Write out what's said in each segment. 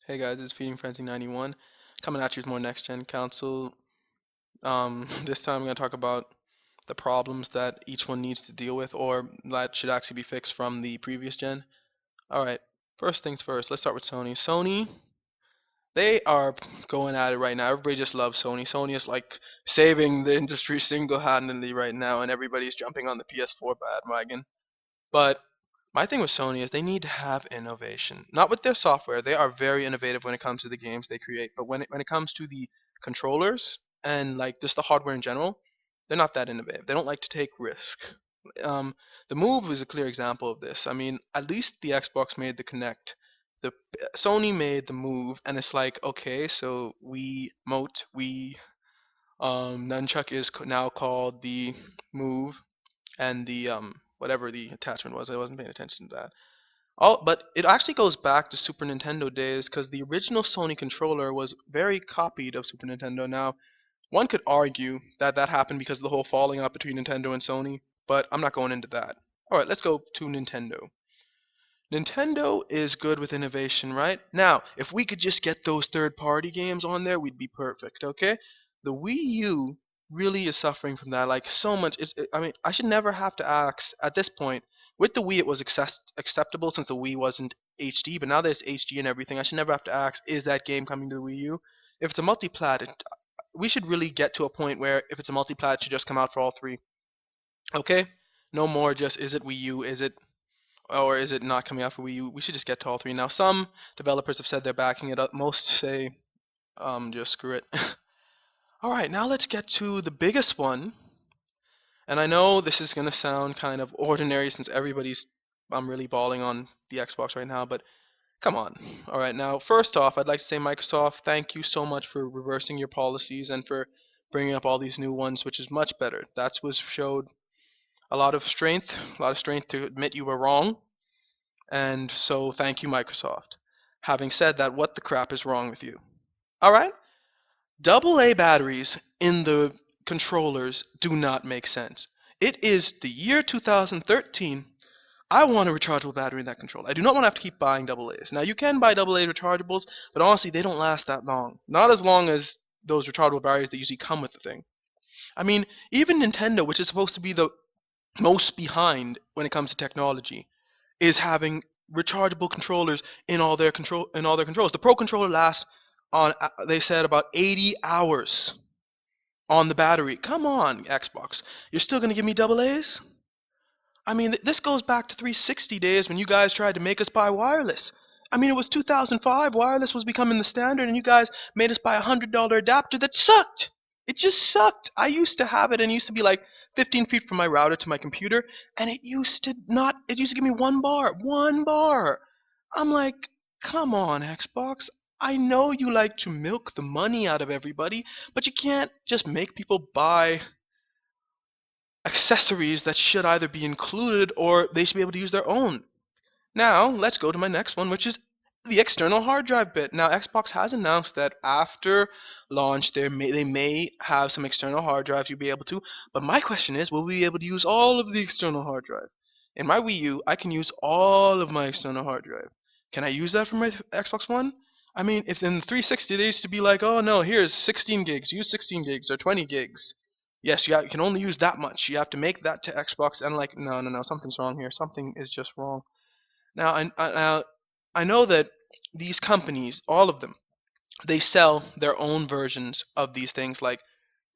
Hey guys, it's Feeding Frenzy 91 coming at you with more next gen counsel. This time I'm going to talk about the problems that each one needs to deal with or that should actually be fixed from the previous gen. Alright, first things first, let's start with Sony. Sony, they are going at it right now. Everybody just loves Sony. Sony is like saving the industry single-handedly right now, and everybody's jumping on the PS4 bandwagon. But my thing with Sony is they need to have innovation. Not with their software. They are very innovative when it comes to the games they create, but when it comes to the controllers and like just the hardware in general, they're not that innovative. They don't like to take risk. Um, the Move is a clear example of this. I mean, at least the Xbox made the Kinect. The Sony made the Move, and it's like, okay, so we Mote, we Nunchuck is now called the Move, and the whatever the attachment was. I wasn't paying attention to that. But it actually goes back to Super Nintendo days because the original Sony controller was very copied of Super Nintendo. Now, one could argue that that happened because of the whole falling out between Nintendo and Sony, but I'm not going into that. All right, let's go to Nintendo. Nintendo is good with innovation, right? Now, if we could just get those third-party games on there, we'd be perfect, okay? The Wii U really is suffering from that, like so much. I mean, I should never have to ask at this point. With the Wii, it was acceptable since the Wii wasn't HD, but now that it's HD and everything, I should never have to ask, is that game coming to the Wii U? If it's a multi-plat, we should really get to a point where if it's a multi-plat, it should just come out for all three, okay? No more just is it Wii U, is it or is it not coming out for Wii U? We should just get to all three. Now, some developers have said they're backing it up. Most say, just screw it. All right, now let's get to the biggest one. And I know this is going to sound kind of ordinary since everybody's I'm really balling on the Xbox right now, but come on. All right, now, first off, I'd like to say, Microsoft, thank you so much for reversing your policies and for bringing up all these new ones, which is much better. That was showed a lot of strength to admit you were wrong. And so thank you, Microsoft. Having said that, what the crap is wrong with you? Alright? Double A batteries in the controllers do not make sense. It is the year 2013. I want a rechargeable battery in that controller. I do not want to have to keep buying double A's. Now, you can buy double A rechargeables, but honestly, they don't last that long. Not as long as those rechargeable batteries that usually come with the thing. I mean, even Nintendo, which is supposed to be the most behind when it comes to technology, is having rechargeable controllers in all their controls. The Pro controller lasts on they said about 80 hours on the battery. Come on, Xbox. You're still going to give me double A's? I mean, this goes back to 360 days when you guys tried to make us buy wireless. I mean, it was 2005, wireless was becoming the standard, and you guys made us buy a $100 adapter that sucked. It just sucked. I used to have it, and it used to be like 15 feet from my router to my computer, and it used to give me 1 bar. 1 bar. I'm like, come on, Xbox. I know you like to milk the money out of everybody, but you can't just make people buy accessories that should either be included or they should be able to use their own. Now, let's go to my next one, which is the external hard drive bit. Now, Xbox has announced that after launch, they may have some external hard drives you'll be able to. But my question is, will we be able to use all of the external hard drive? In my Wii U, I can use all of my external hard drive. Can I use that for my Xbox One? I mean, if in 360 they used to be like, oh no, here's 16 gigs, use 16 gigs or 20 gigs. Yes, you can only use that much. You have to make that to Xbox, and like, no, no, no, something's wrong here. Something is just wrong. Now I know that these companies, all of them, they sell their own versions of these things like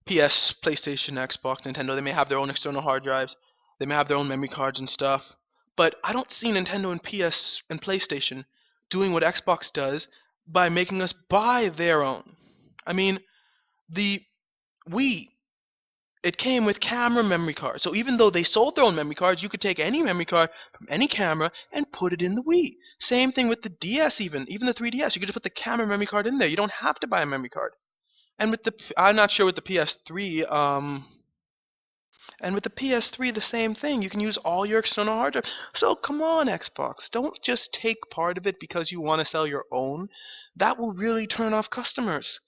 PS, PlayStation, Xbox, Nintendo. They may have their own external hard drives. They may have their own memory cards and stuff. But I don't see Nintendo and PS and PlayStation doing what Xbox does by making us buy their own. I mean, the Wii, it came with camera memory cards. So even though they sold their own memory cards, you could take any memory card from any camera and put it in the Wii. Same thing with the DS even the 3DS. You could just put the camera memory card in there. You don't have to buy a memory card. And with the I'm not sure with the PS3 and with the PS3 the same thing. You can use all your external hard drive. So come on, Xbox. Don't just take part of it because you want to sell your own. That will really turn off customers.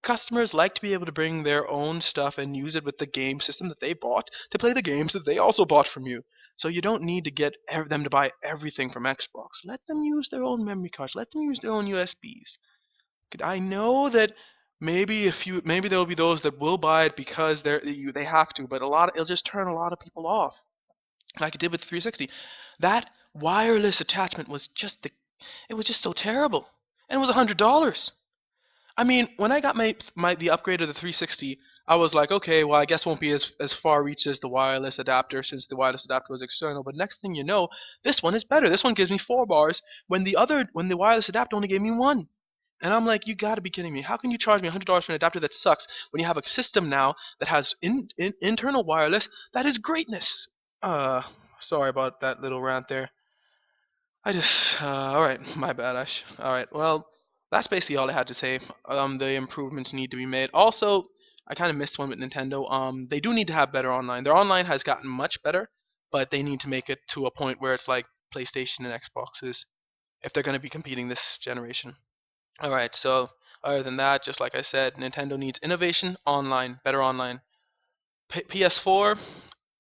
Customers like to be able to bring their own stuff and use it with the game system that they bought to play the games that they also bought from you. So you don't need to get them to buy everything from Xbox. Let them use their own memory cards. Let them use their own USBs. I know that maybe there will be those that will buy it because they have to, but it'll just turn a lot of people off, like it did with the 360. That wireless attachment was it was just so terrible, and it was $100. I mean, when I got the upgrade of the 360, I was like, okay, well, I guess it won't be as far reach as the wireless adapter since the wireless adapter was external. But next thing you know, this one is better. This one gives me 4 bars when the wireless adapter only gave me one. And I'm like, you got to be kidding me! How can you charge me $100 for an adapter that sucks when you have a system now that has internal wireless that is greatness? Uh, Sorry about that little rant there. All right, my bad, Ash. All right, well, that's basically all I had to say. The improvements need to be made. Also, I kind of missed one with Nintendo. They do need to have better online. Their online has gotten much better, but they need to make it to a point where it's like PlayStation and Xboxes if they're going to be competing this generation. All right, so other than that, just like I said, Nintendo needs innovation online, better online. PS4,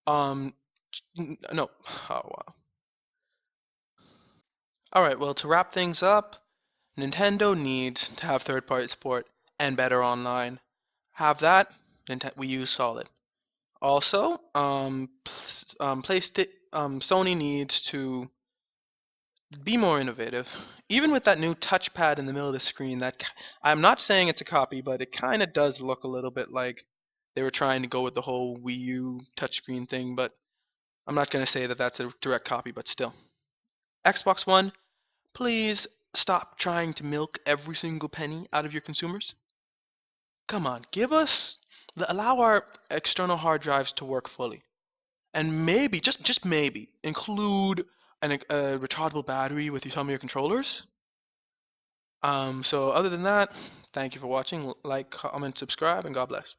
um, no. Oh, wow. All right, well, to wrap things up, Nintendo needs to have third-party support and better online. Have that, Wii U solid. Also, Sony needs to be more innovative. Even with that new touchpad in the middle of the screen, I'm not saying it's a copy, but it kind of does look a little bit like they were trying to go with the whole Wii U touchscreen thing. But I'm not going to say that that's a direct copy, but still. Xbox One, please stop trying to milk every single penny out of your consumers. Come on, allow our external hard drives to work fully, and maybe, just maybe, include a rechargeable battery with some of your controllers. So other than that, thank you for watching. Like, comment, subscribe, and God bless.